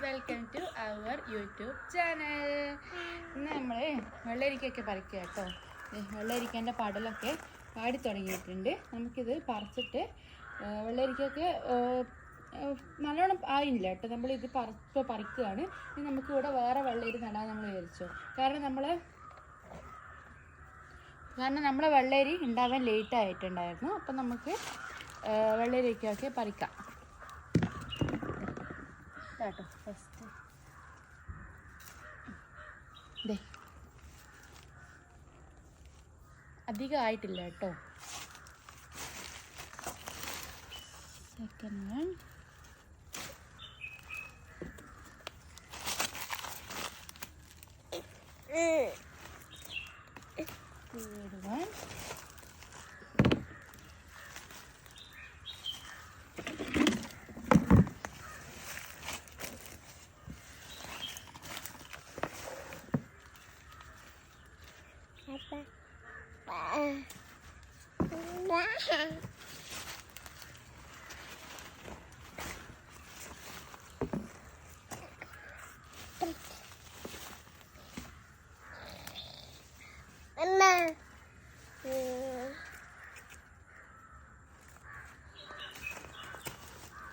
Welcome to our YouTube channel. ഇന്ന് നമ്മൾ വെള്ളരിക്കയൊക്കെ പറിക്കുക കേട്ടോ. വെള്ളരിക്കേൻ്റെ പടലൊക്കെ പാടി തുടങ്ങിയിട്ടുണ്ട്. നമുക്കിത് പറിച്ചിട്ട് വെള്ളരിക്കൊക്കെ നല്ലോണം ആയില്ല കേട്ടോ. നമ്മളിത് ഇപ്പോൾ പറിക്കുകയാണ്. ഇനി നമുക്കിവിടെ വേറെ വെള്ളരി നടാൻ നമ്മൾ വിചാരിച്ചു. കാരണം നമ്മളെ വെള്ളരി ഉണ്ടാവാൻ ലേറ്റ് ആയിട്ടുണ്ടായിരുന്നു. അപ്പം നമുക്ക് വെള്ളരിക്കൊക്കെ പറിക്കാം കേട്ടോ. ഫസ്റ്റ് ദേ അധികം ആയിട്ടില്ല കേട്ടോ. സെക്കൻഡ് വൺ, തേർഡ് വൺ,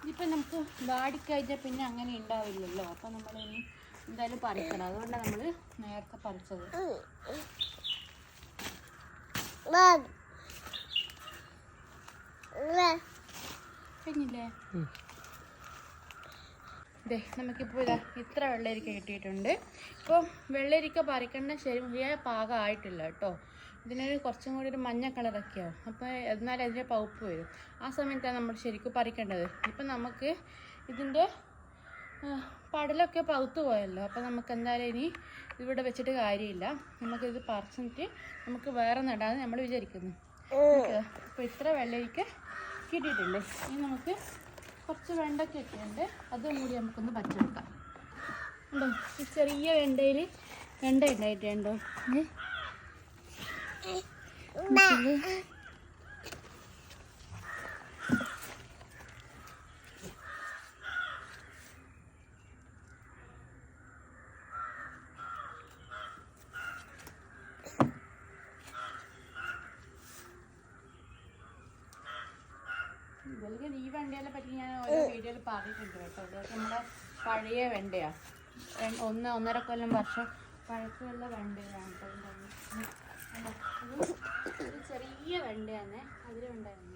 ഇതിപ്പോൾ നമുക്ക് വാടിക്കഴിഞ്ഞാൽ പിന്നെ അങ്ങനെ ഉണ്ടാവില്ലല്ലോ. അപ്പം നമ്മളിനി എന്തായാലും പറിക്കണം. അതുകൊണ്ടാണ് നമ്മൾ നേരത്തെ പറിച്ചത്. കഴിഞ്ഞില്ലേ? അതെ, നമുക്കിപ്പോൾ ഇത്ര വെള്ളരിക്ക കിട്ടിയിട്ടുണ്ട്. ഇപ്പോൾ വെള്ളരിക്ക പറിക്കേണ്ട ശരിയായ പാകമായിട്ടില്ല കേട്ടോ. ഇതിനൊരു കുറച്ചും കൂടി ഒരു മഞ്ഞ കളറൊക്കെ ആവും. അപ്പോൾ എന്നാലും അതിൻ്റെ പൗപ്പ് വരും. ആ സമയത്താണ് നമ്മൾ ശരിക്കും പറിക്കേണ്ടത്. ഇപ്പം നമുക്ക് ഇതിൻ്റെ പടലൊക്കെ പൗത്ത് പോയല്ലോ. അപ്പോൾ നമുക്ക് എന്തായാലും ഇനി ഇവിടെ വെച്ചിട്ട് കാര്യമില്ല. നമുക്കിത് പറിച്ചിട്ട് നമുക്ക് വേറെ നടാന്ന് നമ്മൾ വിചാരിക്കുന്നു. അപ്പോൾ ഇത്ര വെള്ളരിക്ക കിട്ടിയിട്ടുണ്ട്. ഇനി നമുക്ക് കുറച്ച് വെണ്ടയ്ക്കൊക്കെ ഉണ്ട്. അതും കൂടി നമുക്കൊന്ന് പച്ചെടുക്കാം. ഉണ്ടോ? ഈ ചെറിയ വെണ്ടയിൽ വെണ്ട ഉണ്ടായിട്ടുണ്ടോ? ഈ വെണ്ടയെ പറ്റി ഞാൻ ഓരോ വീഡിയോയിൽ പറഞ്ഞിട്ടുണ്ട് കേട്ടോ. അതൊക്കെ നമ്മുടെ പഴയ വെണ്ടയാണ്. 1-1.5 കൊല്ലം വർഷം പഴക്കമുള്ള വെണ്ടയാണ് കേട്ടോ. ഒരു ചെറിയ വെണ്ടയാണ്. അതിലുണ്ടായിരുന്നു.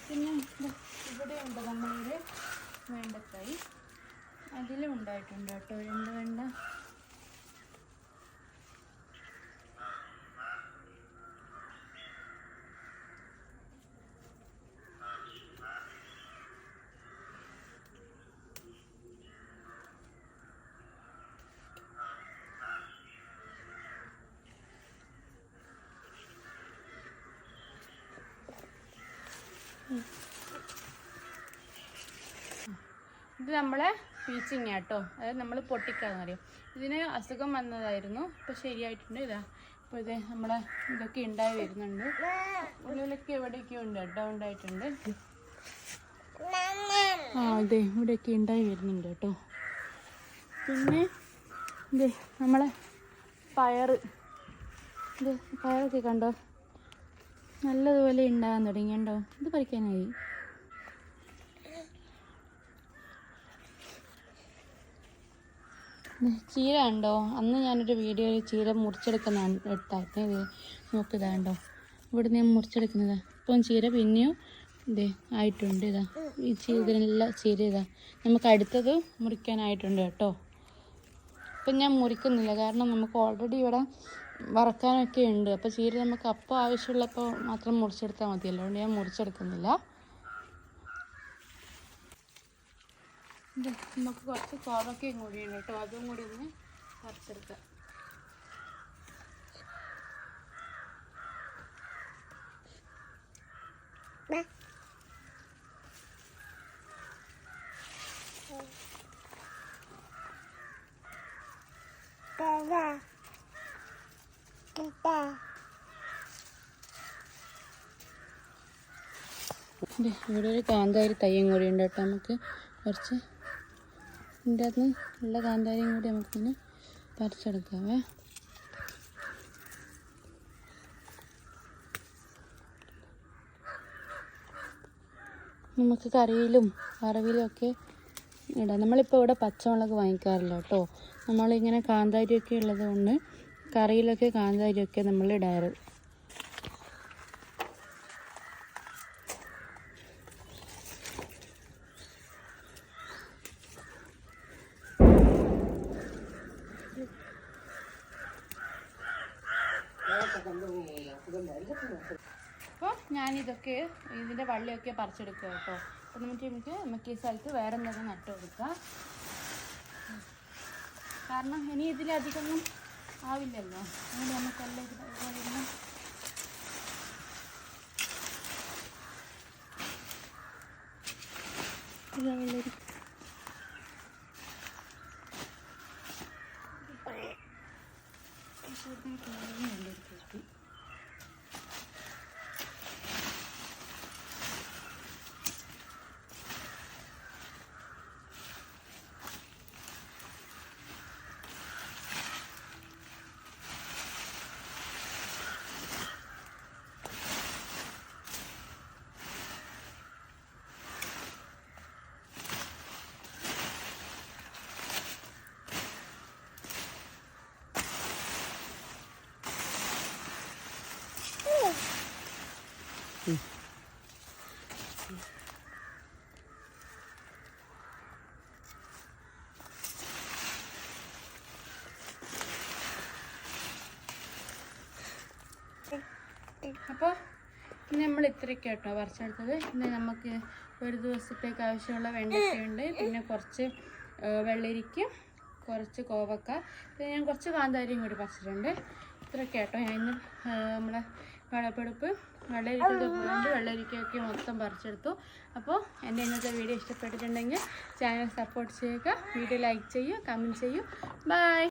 പിന്നെ ഇവിടെ ഉണ്ട് നമ്മളിവിടെ വെണ്ടക്കായി. അതിലും ഉണ്ടായിട്ടുണ്ട് കേട്ടോ 2 വെണ്ട. ഇത് നമ്മളെ പീച്ചിങ്ങ കേട്ടോ. അതായത് നമ്മൾ പൊട്ടിക്കാന്ന് പറയും. ഇതിന് അസുഖം വന്നതായിരുന്നു. ഇപ്പോൾ ശരിയായിട്ടുണ്ട്. ഇപ്പോൾ ഇത് നമ്മളെ ഇതൊക്കെ ഉണ്ടായി വരുന്നുണ്ട്. ഉള്ളിലൊക്കെ എവിടെയൊക്കെ ഉണ്ട് കേട്ടോ, ഉണ്ടായിട്ടുണ്ട്. അതെ, ഇവിടെയൊക്കെ ഉണ്ടായി വരുന്നുണ്ട് കേട്ടോ. പിന്നെ ഇത് നമ്മളെ പയറൊക്കെ കണ്ടോ, നല്ലതുപോലെ ഉണ്ടാകാൻ തുടങ്ങിയുണ്ടോ. ഇത് പറിക്കാനായി. ചീര ഉണ്ടോ? അന്ന് ഞാനൊരു വീഡിയോയിൽ ചീര മുറിച്ചെടുക്കുന്ന എടുത്തായിരുന്നു. നോക്കിതാണ്ടോ, ഇവിടെ ഞാൻ മുറിച്ചെടുക്കുന്നത്. ഇപ്പം ചീര പിന്നെയും ആയിട്ടുണ്ട്. ഈ ഇതിനെല്ലാം ചീര നമുക്ക് അടുത്തത് മുറിക്കാനായിട്ടുണ്ട് കേട്ടോ. ഇപ്പം ഞാൻ മുറിക്കുന്നില്ല, കാരണം നമുക്ക് ഓൾറെഡി ഇവിടെ വറക്കാനൊക്കെ ഉണ്ട്. അപ്പോൾ ചീര നമുക്ക് അപ്പോൾ ആവശ്യമുള്ളപ്പോൾ മാത്രം മുറിച്ചെടുത്താൽ മതിയല്ലോ. അതുകൊണ്ട് ഞാൻ മുറിച്ചെടുക്കുന്നില്ല. നമുക്ക് കുറച്ച് കോവക്കയും കൂടിയുണ്ട് കേട്ടോ. അതും കൂടി ഒന്ന് പറിച്ചെടുക്കാം. ഇവിടെ ഒരു കാന്താരി തയ്യും കൂടി ഉണ്ട് കേട്ടോ. നമുക്ക് കുറച്ച് ഇതിൻ്റെ അകത്ത് ഉള്ള കാന്താരിയും കൂടി നമുക്കിങ്ങനെ പറിച്ചെടുക്കാവേ. നമുക്ക് കറിയിലും വറവിലും ഒക്കെ ഇടാം. നമ്മളിപ്പോൾ ഇവിടെ പച്ചമുളക് വാങ്ങിക്കാറില്ല കേട്ടോ. നമ്മളിങ്ങനെ കാന്താരിയൊക്കെ ഉള്ളത് കൊണ്ട് കറിയിലൊക്കെ കാന്താരിയൊക്കെ നമ്മൾ ഇടാറ്. അപ്പോൾ ഞാനിതൊക്കെ ഇതിൻ്റെ വള്ളിയൊക്കെ പറിച്ചെടുക്കുക കേട്ടോ. അപ്പോൾ നമുക്ക് ഈ സ്ഥലത്ത് വേറെ എന്തെങ്കിലും നട്ടു കൊടുക്കാം. കാരണം ഇനി ഇതിലധികമൊന്നും ആവില്ലല്ലോ. അതുകൊണ്ട് നമുക്കെല്ലാം ഇതുപോലെ വെള്ളരി അപ്പോൾ ഇന്ന് നമ്മൾ ഇത്രയൊക്കെ കേട്ടോ പറിച്ചെടുത്തത്. ഇന്ന് നമുക്ക് ഒരു ദിവസത്തേക്ക് ആവശ്യമുള്ള വെണ്ടയ്ക്കയുണ്ട്, പിന്നെ കുറച്ച് വെള്ളരിക്കും, കുറച്ച് കോവക്ക, പിന്നെ ഞാൻ കുറച്ച് കാന്താരിയും കൂടി പറിച്ചിട്ടുണ്ട്. ഇത്രയൊക്കെ കേട്ടോ. ഞാൻ ഇന്ന് നമ്മളെ വിളവെടുപ്പ് വെള്ളരിക്കൊക്കെ മൊത്തം പറിച്ചെടുത്തു. അപ്പോൾ എൻ്റെ ഇന്നത്തെ വീഡിയോ ഇഷ്ടപ്പെട്ടിട്ടുണ്ടെങ്കിൽ ചാനൽ സപ്പോർട്ട് ചെയ്യുക, വീഡിയോ ലൈക്ക് ചെയ്യൂ, കമൻറ്റ് ചെയ്യൂ. ബൈ.